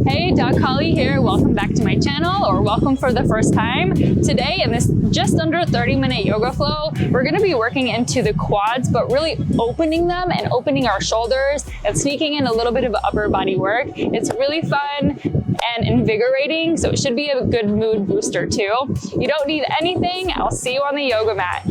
Hey, DocHolly here. Welcome back to my channel, or welcome for the first time. Today, in this just under 30-minute yoga flow, we're going to be working into the quads, but really opening them and opening our shoulders and sneaking in a little bit of upper body work. It's really fun and invigorating, so it should be a good mood booster too. You don't need anything. I'll see you on the yoga mat.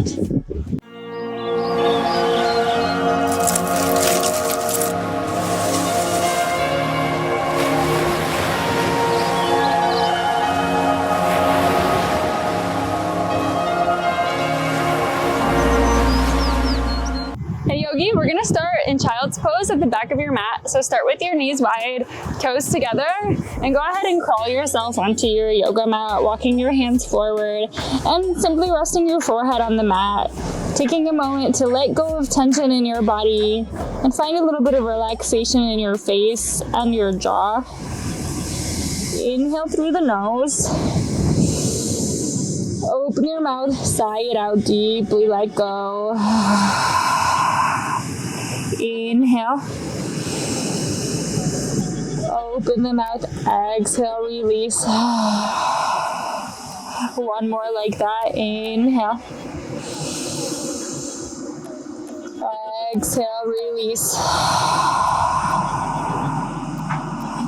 We're gonna start in child's pose at the back of your mat. So start with your knees wide, toes together, and go ahead and crawl yourself onto your yoga mat, walking your hands forward and simply resting your forehead on the mat. Taking a moment to let go of tension in your body and find a little bit of relaxation in your face and your jaw. Inhale through the nose. Open your mouth, sigh it out deeply, let go. Inhale. Open the mouth, exhale, release. One more like that. Inhale. Exhale, release.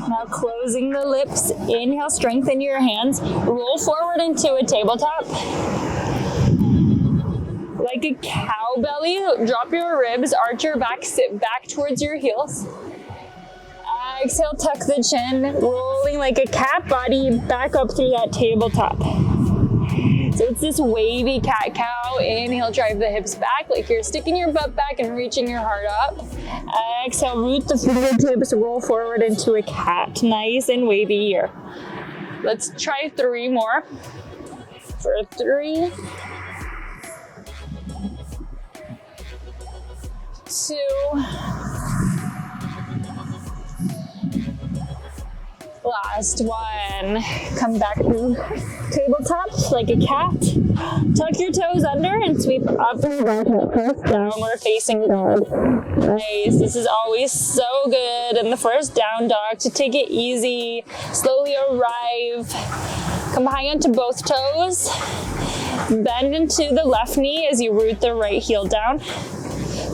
Now closing the lips. Inhale, strengthen your hands. Roll forward into a tabletop. Like a cow belly, drop your ribs, arch your back, sit back towards your heels. Exhale, tuck the chin, rolling like a cat body back up through that tabletop. So it's this wavy cat-cow. Inhale, drive the hips back like you're sticking your butt back and reaching your heart up. Exhale, root the fingertips, roll forward into a cat. Nice and wavy here. Let's try 3 more. For 3, 2, last one. Come back to tabletop like a cat. Tuck your toes under and sweep up and back up. First downward facing dog. Nice. This is always so good in the first down dog to take it easy. Slowly arrive. Come high onto both toes. Bend into the left knee as you root the right heel down.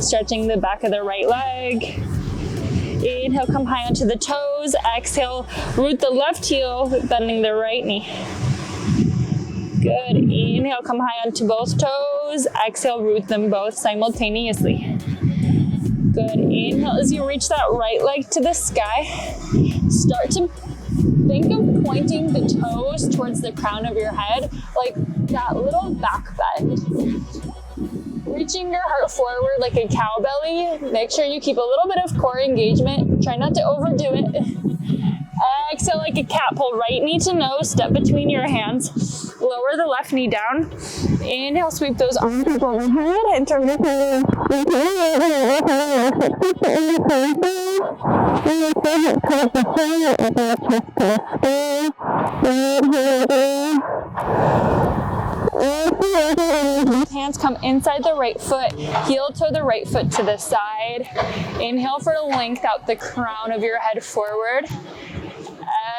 Stretching the back of the right leg. Inhale, come high onto the toes. Exhale, root the left heel, bending the right knee. Good. Inhale, come high onto both toes. Exhale, root them both simultaneously. Good. Inhale as you reach that right leg to the sky. Start to think of pointing the toes towards the crown of your head, like that little back bend. Reaching your heart forward like a cow belly. Make sure you keep a little bit of core engagement. Try not to overdo it. Exhale like a cat. Pull right knee to nose. Step between your hands. Lower the left knee down. Inhale, sweep those arms overhead and turn the hands come inside the right foot, heel toe the right foot to the side. Inhale for length out the crown of your head forward.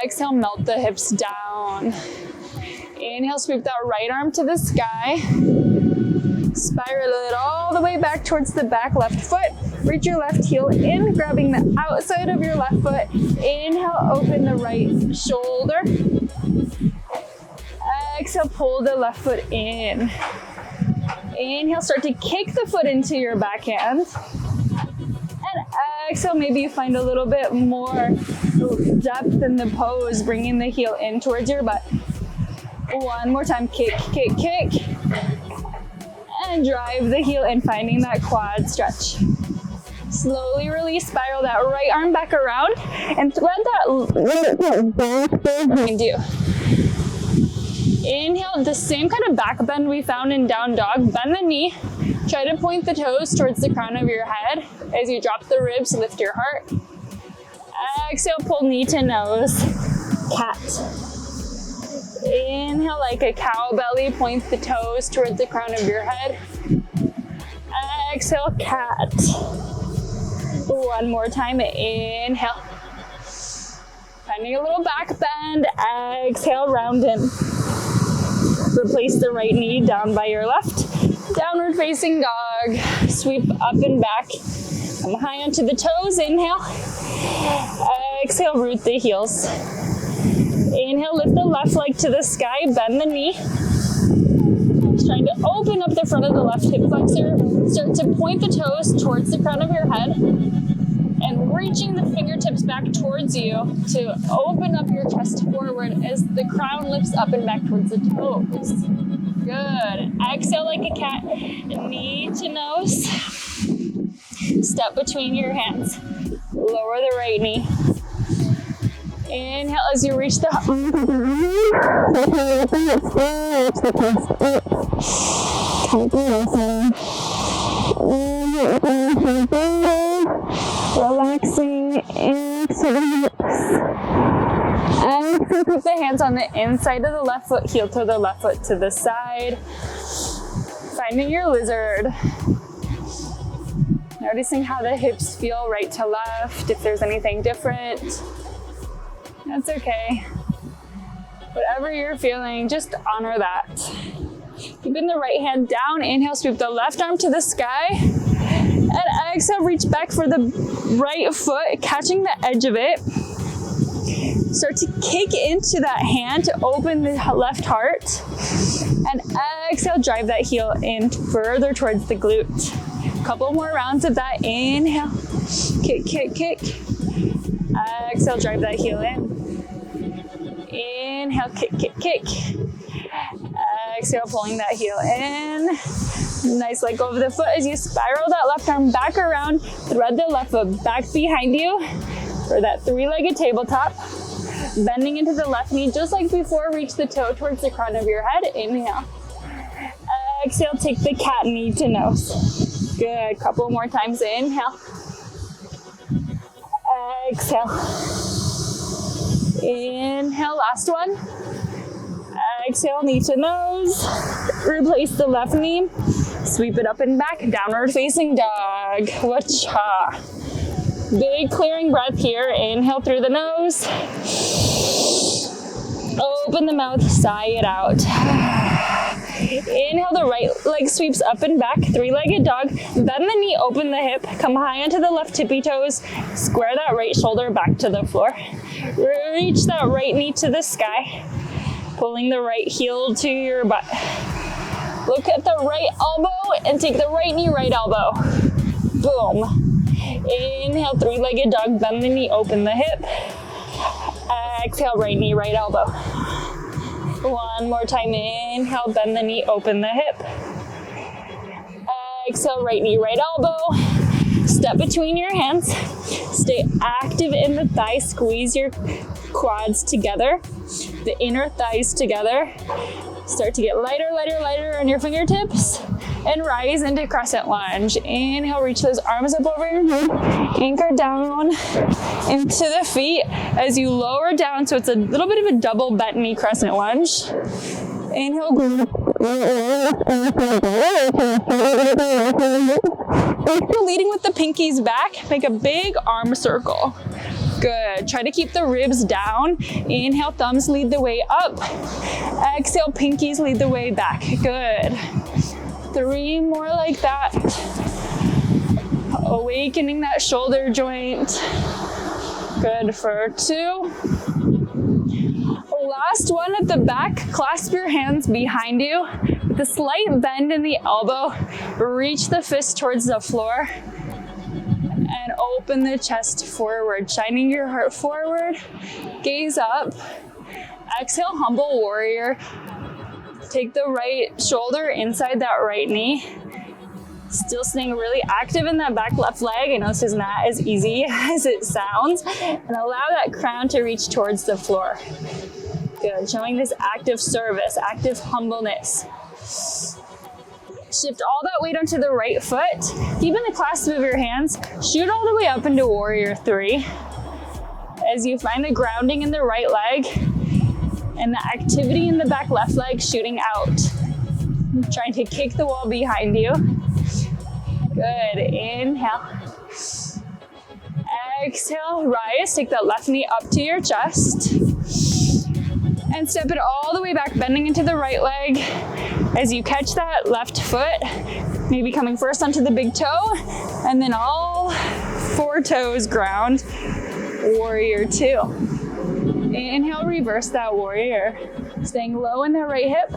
Exhale, melt the hips down. Inhale, sweep that right arm to the sky. Spiral it all the way back towards the back left foot. Reach your left heel in, grabbing the outside of your left foot. Inhale, open the right shoulder. Exhale, pull the left foot in. Inhale, start to kick the foot into your backhand. And exhale, maybe you find a little bit more depth in the pose, bringing the heel in towards your butt. One more time, kick, kick, kick. And drive the heel in, finding that quad stretch. Slowly release, spiral that right arm back around and thread that back behind you. Inhale, the same kind of back bend we found in down dog. Bend the knee. Try to point the toes towards the crown of your head. As you drop the ribs, lift your heart. Exhale, pull knee to nose. Cat. Inhale like a cow belly. Point the toes towards the crown of your head. Exhale, cat. One more time. Inhale. Finding a little back bend. Exhale, round in. Replace the right knee down by your left. Downward facing dog. Sweep up and back. Come high onto the toes. Inhale. Exhale, root the heels. Inhale, lift the left leg to the sky. Bend the knee. Trying to open up the front of the left hip flexor. Start to point the toes towards the crown of your head. And reaching the fingertips back towards you to open up your chest forward as the crown lifts up and back towards the toes. Good. Exhale like a cat. Knee to nose. Step between your hands. Lower the right knee. Inhale as you reach the relaxing into the hips. Exhale, put the hands on the inside of the left foot, heel toe the left foot to the side. Finding your lizard. Noticing how the hips feel right to left, if there's anything different. That's okay. Whatever you're feeling, just honor that. Keeping the right hand down, inhale, sweep the left arm to the sky. And exhale, reach back for the right foot, catching the edge of it. Start to kick into that hand to open the left heart. And exhale, drive that heel in further towards the glute. Couple more rounds of that. Inhale, kick, kick, kick. Exhale, drive that heel in. Inhale, kick, kick, kick. Exhale, pulling that heel in. Nice let go of the foot as you spiral that left arm back around. Thread the left foot back behind you for that three-legged tabletop. Bending into the left knee just like before. Reach the toe towards the crown of your head. Inhale. Exhale, take the cat knee to nose. Good. Couple more times. Inhale. Exhale. Inhale, last one. Exhale, knee to nose. Replace the left knee. Sweep it up and back. Downward facing dog. Wacha. Big clearing breath here. Inhale through the nose. Open the mouth, sigh it out. Inhale, the right leg sweeps up and back, three-legged dog. Bend the knee, open the hip, come high onto the left tippy toes. Square that right shoulder back to the floor. Reach that right knee to the sky. Pulling the right heel to your butt. Look at the right elbow and take the right knee, right elbow. Boom. Inhale, three-legged dog, bend the knee, open the hip. Exhale, right knee, right elbow. One more time. Inhale, bend the knee, open the hip. Exhale, right knee, right elbow. Step between your hands. Stay active in the thighs. Squeeze your quads together, the inner thighs together. Start to get lighter, lighter, lighter on your fingertips. And rise into crescent lunge. Inhale, reach those arms up over your head. Anchor down into the feet as you lower down. So it's a little bit of a double bent knee crescent lunge. Inhale. If you're leading with the pinkies back, make a big arm circle. Good. Try to keep the ribs down. Inhale, thumbs lead the way up. Exhale, pinkies lead the way back. Good. 3 more like that. Awakening that shoulder joint. Good for 2. Last one at the back. Clasp your hands behind you. With a slight bend in the elbow, reach the fist towards the floor. And open the chest forward, shining your heart forward. Gaze up. Exhale, humble warrior. Take the right shoulder inside that right knee. Still staying really active in that back left leg. I know this is not as easy as it sounds. And allow that crown to reach towards the floor. Good, showing this active service, active humbleness. Shift all that weight onto the right foot. Keeping the clasp of your hands, shoot all the way up into warrior 3. As you find the grounding in the right leg and the activity in the back left leg shooting out. Trying to kick the wall behind you. Good, inhale. Exhale, rise. Take that left knee up to your chest. And step it all the way back, bending into the right leg. As you catch that left foot, maybe coming first onto the big toe, and then all 4 toes ground. Warrior 2. Inhale, reverse that warrior. Staying low in the right hip.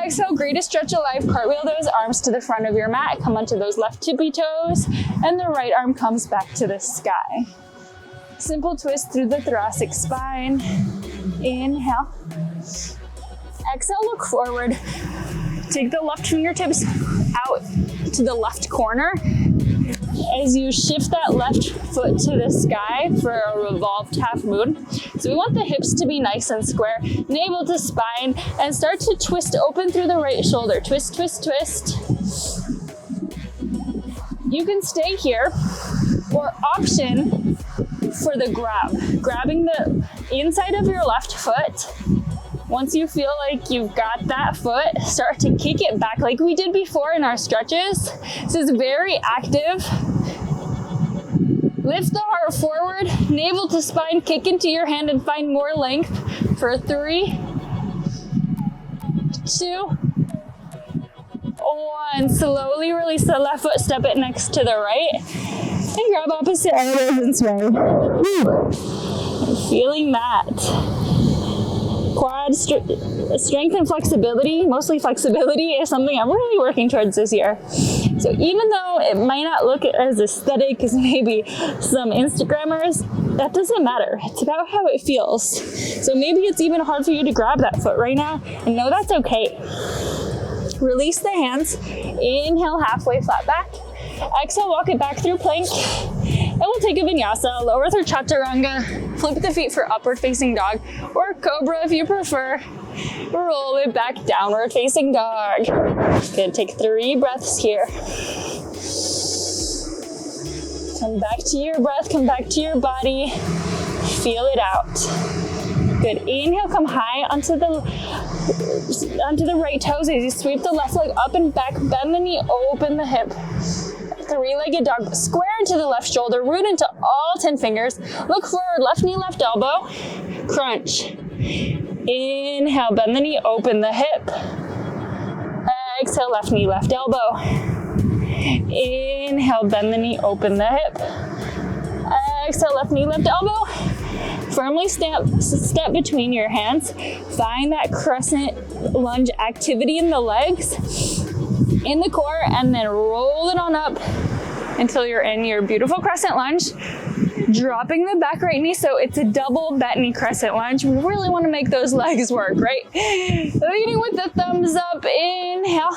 Exhale, greatest stretch alive. Cartwheel those arms to the front of your mat. Come onto those left tippy toes, and the right arm comes back to the sky. Simple twist through the thoracic spine. Inhale. Exhale, look forward. Take the left fingertips out to the left corner as you shift that left foot to the sky for a revolved half moon. So we want the hips to be nice and square, navel to spine, and start to twist open through the right shoulder. Twist, twist, twist. You can stay here, or option for the grab. Grabbing the inside of your left foot. Once you feel like you've got that foot, start to kick it back like we did before in our stretches. This is very active. Lift the heart forward, navel to spine, kick into your hand and find more length for 3, 2, 1. Slowly release the left foot, step it next to the right, and grab opposite elbows and sway. Feeling that. Quad strength and flexibility, mostly flexibility, is something I'm really working towards this year. So even though it might not look as aesthetic as maybe some Instagrammers, that doesn't matter. It's about how it feels. So maybe it's even hard for you to grab that foot right now, and know that's okay. Release the hands. Inhale, halfway flat back. Exhale, walk it back through plank. And we'll take a vinyasa, lower through chaturanga, flip the feet for upward facing dog, or cobra if you prefer. Roll it back, downward facing dog. Good, take 3 breaths here. Come back to your breath, come back to your body. Feel it out. Good, inhale, come high onto the right toes as you sweep the left leg up and back, bend the knee, open the hip. 3-legged dog, square into the left shoulder, root into all 10 fingers. Look forward, left knee, left elbow. Crunch. Inhale, bend the knee, open the hip. Exhale, left knee, left elbow. Inhale, bend the knee, open the hip. Exhale, left knee, left elbow. Firmly step between your hands. Find that crescent lunge activity in the legs, in the core, and then roll it on up until you're in your beautiful crescent lunge. Dropping the back right knee, so it's a double bat knee crescent lunge. We really want to make those legs work, right? Leading with the thumbs up, inhale.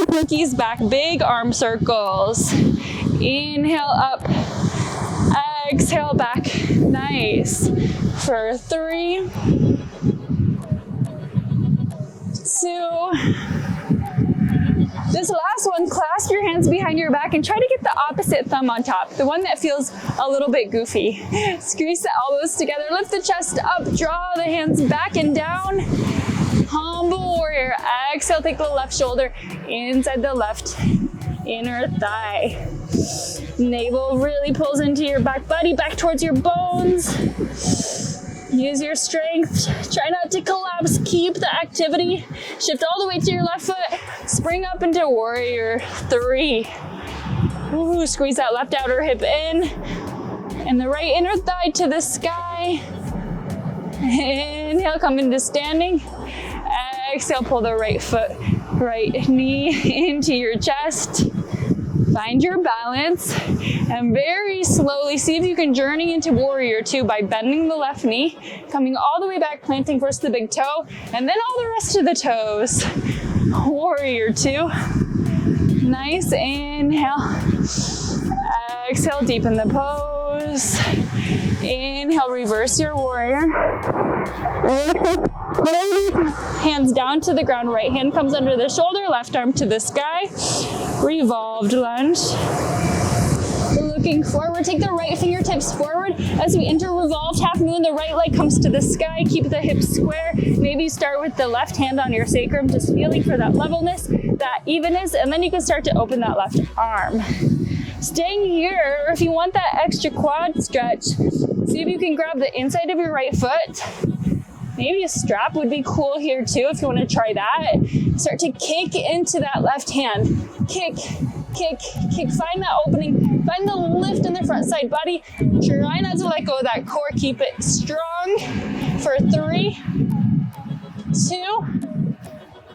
Pinkies back, big arm circles. Inhale up, exhale back, nice. For 3, 2, this last one, clasp your hands behind your back and try to get the opposite thumb on top, the one that feels a little bit goofy. Squeeze the elbows together, lift the chest up, draw the hands back and down. Humble warrior. Exhale, take the left shoulder inside the left inner thigh. Navel really pulls into your back body, back towards your bones. Use your strength. Try not to collapse. Keep the activity. Shift all the way to your left foot. Spring up into warrior 3. Ooh, squeeze that left outer hip in. And the right inner thigh to the sky. Inhale, come into standing. Exhale, pull the right foot, right knee into your chest. Find your balance and very slowly see if you can journey into warrior 2 by bending the left knee, coming all the way back, planting first the big toe, and then all the rest of the toes. Warrior 2. Nice, inhale. Exhale, deepen the pose. Inhale, reverse your warrior. Hands down to the ground, right hand comes under the shoulder, left arm to the sky. Revolved lunge. Look Looking forward, take the right fingertips forward as we enter revolved half moon. The right leg comes to the sky. Keep the hips square. Maybe start with the left hand on your sacrum, just feeling for that levelness, that evenness, and then you can start to open that left arm. Staying here, or if you want that extra quad stretch, see if you can grab the inside of your right foot. Maybe a strap would be cool here too if you want to try that. Start to kick into that left hand. Kick, kick, kick. Find that opening. Find the lift in the front side body. Try not to let go of that core. Keep it strong for 3, 2,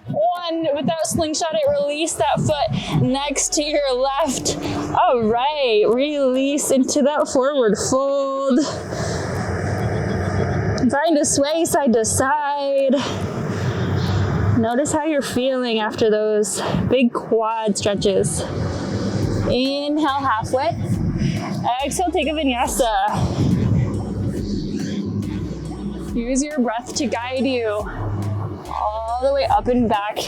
1. With that slingshot it, release that foot next to your left. All right, release into that forward fold. Trying to sway side to side. Notice how you're feeling after those big quad stretches. Inhale halfway. Exhale, take a vinyasa. Use your breath to guide you all the way up and back.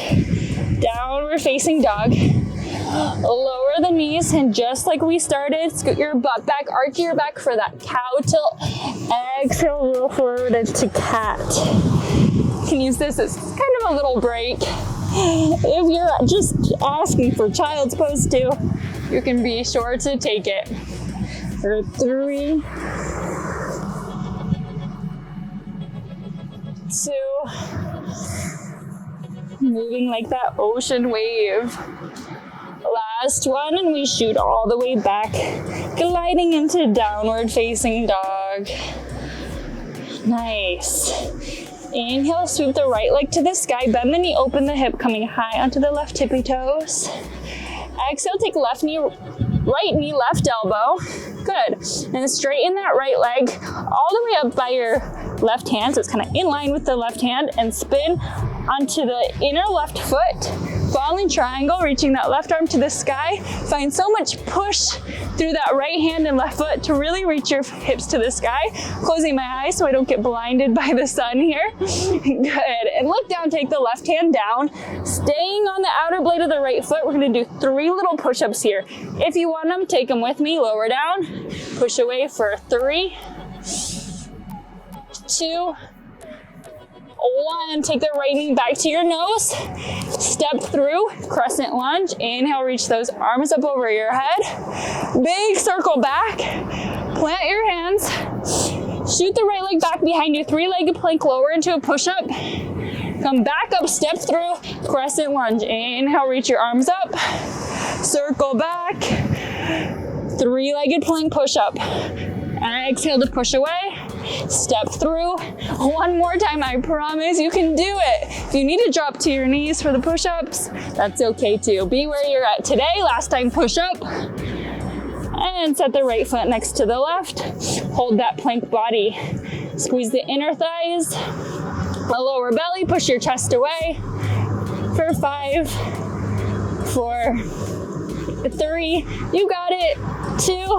Downward facing dog. Lower the knees, and just like we started, scoot your butt back, arch your back for that cow tilt. Exhale, roll forward into cat. You can use this as kind of a little break. If you're just asking for child's pose too, you can be sure to take it. For 3, 2, moving like that ocean wave. Last one, and we shoot all the way back, gliding into downward facing dog. Nice. Inhale, sweep the right leg to the sky, bend the knee, open the hip, coming high onto the left tippy toes. Exhale, take left knee, right knee, left elbow. Good. And straighten that right leg all the way up by your left hand, so it's kind of in line with the left hand, and spin onto the inner left foot. Falling triangle, reaching that left arm to the sky. Find so much push through that right hand and left foot to really reach your hips to the sky. Closing my eyes so I don't get blinded by the sun here. Good. And look down, take the left hand down. Staying on the outer blade of the right foot, we're gonna do 3 little push-ups here. If you want them, take them with me. Lower down, push away for 3, 2, 1. Take the right knee back to your nose. Step through, crescent lunge. Inhale, reach those arms up over your head. Big circle back. Plant your hands. Shoot the right leg back behind you. 3-legged plank, lower into a push-up. Come back up, step through, crescent lunge. Inhale, reach your arms up. Circle back. 3-legged plank push-up. Exhale to push away. Step through. One more time, I promise you can do it. If you need to drop to your knees for the push-ups, that's okay too. Be where you're at today. Last time push-up. And set the right foot next to the left. Hold that plank body. Squeeze the inner thighs. The lower belly, push your chest away. For 5, 4, 3, you got it. 2,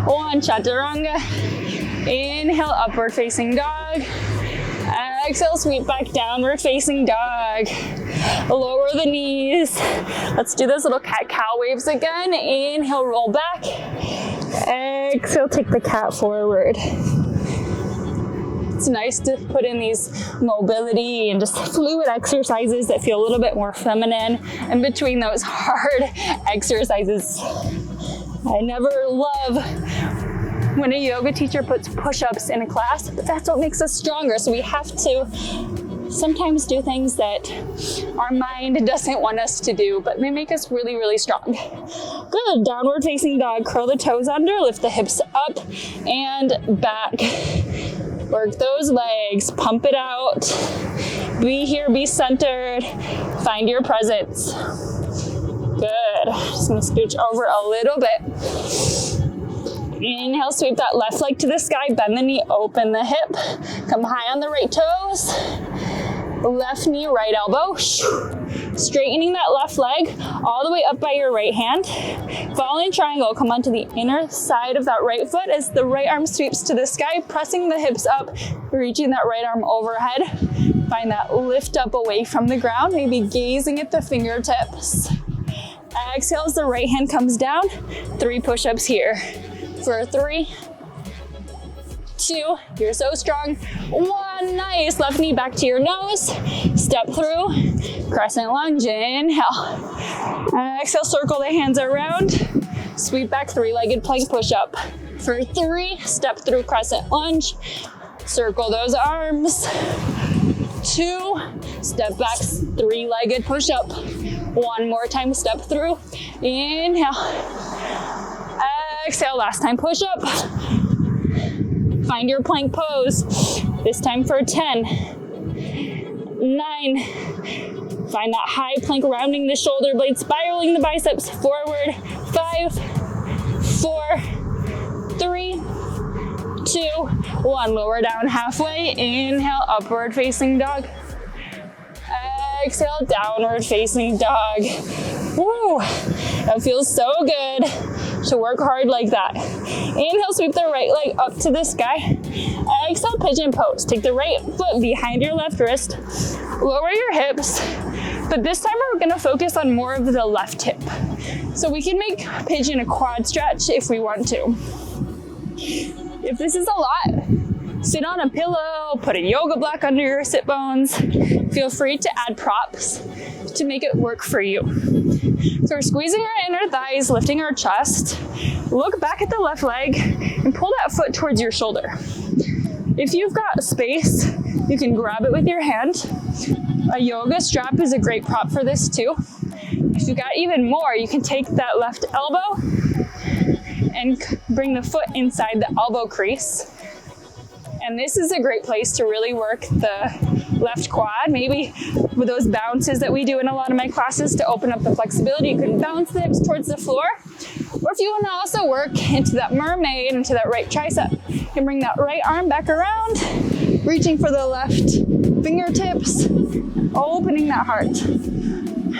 1, chaturanga. Inhale, upward facing dog. Exhale, sweep back, downward facing dog. Lower the knees. Let's do those little cat-cow waves again. Inhale, roll back. Exhale, take the cat forward. It's nice to put in these mobility and just fluid exercises that feel a little bit more feminine in between those hard exercises. I never love when a yoga teacher puts push-ups in a class, but that's what makes us stronger. So we have to sometimes do things that our mind doesn't want us to do, but may make us really, really strong. Good. Downward facing dog. Curl the toes under, lift the hips up and back. Work those legs, pump it out. Be here, be centered. Find your presence. Good. Just gonna scooch over a little bit. Inhale, sweep that left leg to the sky, bend the knee, open the hip. Come high on the right toes. Left knee, right elbow. Straightening that left leg all the way up by your right hand. Falling triangle, come onto the inner side of that right foot as the right arm sweeps to the sky, pressing the hips up, reaching that right arm overhead. Find that lift up away from the ground, maybe gazing at the fingertips. Exhale as the right hand comes down. 3 push-ups here. For 3, 2, you're so strong. 1, nice. Left knee back to your nose. Step through, crescent lunge, inhale. Exhale, circle the hands around. Sweep back, 3-legged plank push-up. For 3, step through crescent lunge. Circle those arms. 2, step back, 3-legged push-up. 1 more time, step through. Inhale. Exhale, last time push-up. Find your plank pose. This time for 10, 9. Find that high plank, rounding the shoulder blades, spiraling the biceps forward. 5, 4, 3, 2, 1. Lower down halfway. Inhale, upward facing dog. Exhale, downward facing dog. Woo! That feels so good to work hard like that. Inhale, sweep the right leg up to the sky. Exhale, pigeon pose. Take the right foot behind your left wrist. Lower your hips. But this time we're gonna focus on more of the left hip. So we can make pigeon a quad stretch if we want to. If this is a lot, sit on a pillow, put a yoga block under your sit bones. Feel free to add props to make it work for you. So we're squeezing our inner thighs, lifting our chest. Look back at the left leg and pull that foot towards your shoulder. If you've got space, you can grab it with your hand. A yoga strap is a great prop for this too. If you got even more, you can take that left elbow and bring the foot inside the elbow crease. And this is a great place to really work the left quad, maybe with those bounces that we do in a lot of my classes to open up the flexibility. You can bounce the hips towards the floor. Or if you want to also work into that mermaid, into that right tricep, you can bring that right arm back around, reaching for the left fingertips, opening that heart.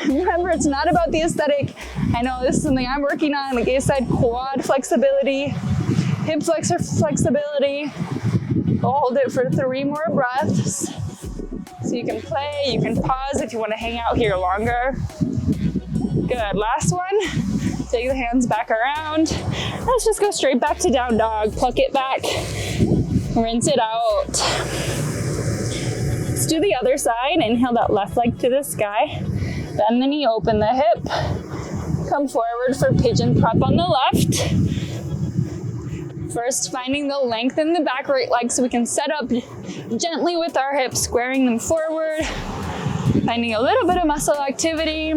Remember, it's not about the aesthetic. I know this is something I'm working on, like I said, quad flexibility, hip flexor flexibility. Hold it for 3 more breaths. So you can play, you can pause if you want to hang out here longer. Good, last one. Take the hands back around. Let's just go straight back to down dog. Pluck it back, rinse it out. Let's do the other side. Inhale that left leg to the sky. Bend the knee, open the hip. Come forward for pigeon prep on the left. First, finding the length in the back right leg so we can set up gently with our hips, squaring them forward. Finding a little bit of muscle activity.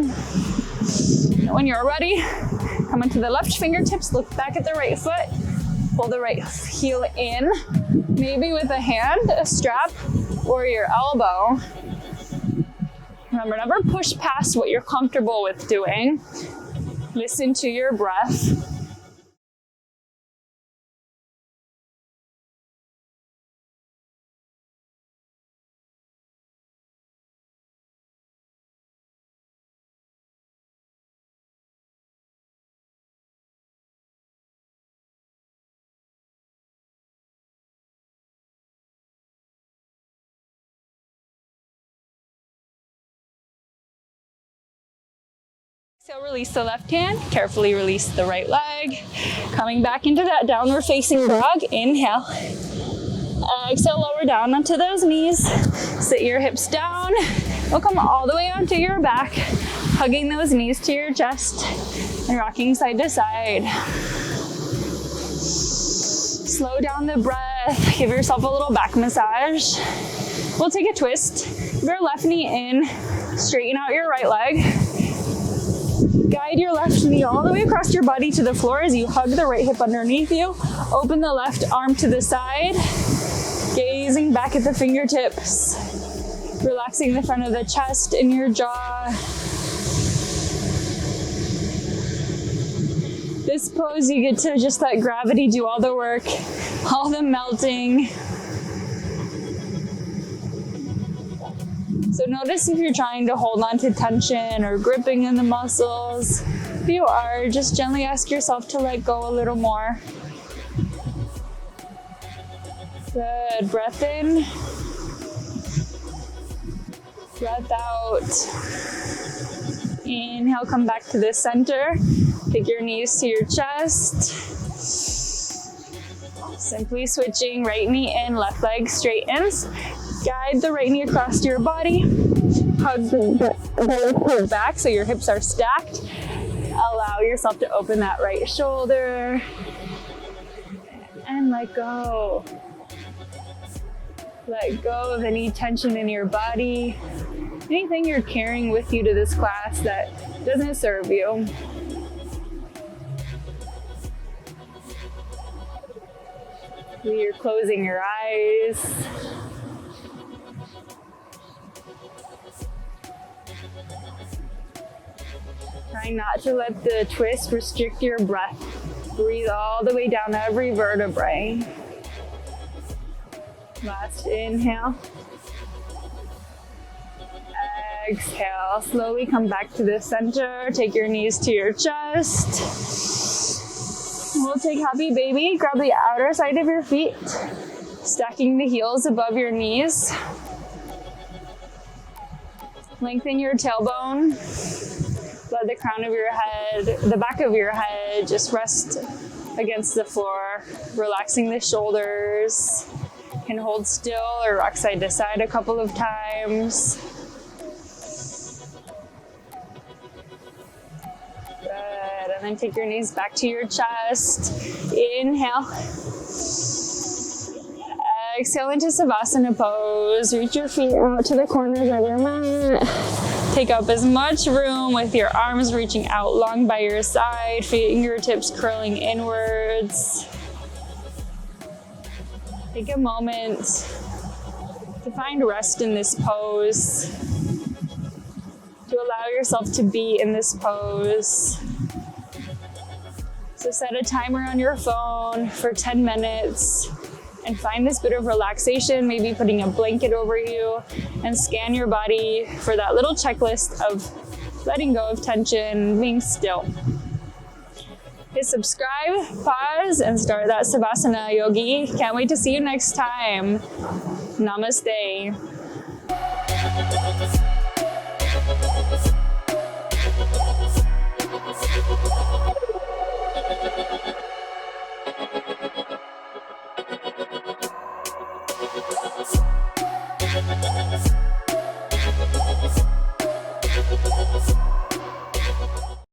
When you're ready, come into the left fingertips, look back at the right foot, pull the right heel in, maybe with a hand, a strap, or your elbow. Remember, never push past what you're comfortable with doing. Listen to your breath. So release the left hand, carefully release the right leg. Coming back into that downward facing dog, inhale. Exhale, lower down onto those knees. Sit your hips down. We'll come all the way onto your back, hugging those knees to your chest and rocking side to side. Slow down the breath. Give yourself a little back massage. We'll take a twist. Give your left knee in. Straighten out your right leg. Guide your left knee all the way across your body to the floor as you hug the right hip underneath you. Open the left arm to the side. Gazing back at the fingertips. Relaxing the front of the chest and your jaw. This pose, you get to just let gravity do all the work, all the melting. So notice if you're trying to hold on to tension or gripping in the muscles. If you are, just gently ask yourself to let go a little more. Good, breath in. Breath out. Inhale, come back to the center. Take your knees to your chest. Simply switching right knee in, left leg straightens. Guide the right knee across your body. Hug the left back so your hips are stacked. Allow yourself to open that right shoulder. And let go. Let go of any tension in your body. Anything you're carrying with you to this class that doesn't serve you. You're closing your eyes. Try not to let the twist restrict your breath. Breathe all the way down every vertebrae. Last inhale. Exhale. Slowly come back to the center. Take your knees to your chest. We'll take happy baby. Grab the outer side of your feet. Stacking the heels above your knees. Lengthen your tailbone. Let the crown of your head, the back of your head, just rest against the floor. Relaxing the shoulders. You can hold still or rock side to side a couple of times. Good. And then take your knees back to your chest. Inhale. Exhale into Savasana Pose. Reach your feet out to the corners of your mat. Take up as much room with your arms reaching out long by your side, fingertips curling inwards. Take a moment to find rest in this pose, to allow yourself to be in this pose. So set a timer on your phone for 10 minutes. And find this bit of relaxation, maybe putting a blanket over you, and scan your body for that little checklist of letting go of tension, being still. Hit subscribe, pause, and start that Savasana, yogi. Can't wait to see you next time. Namaste.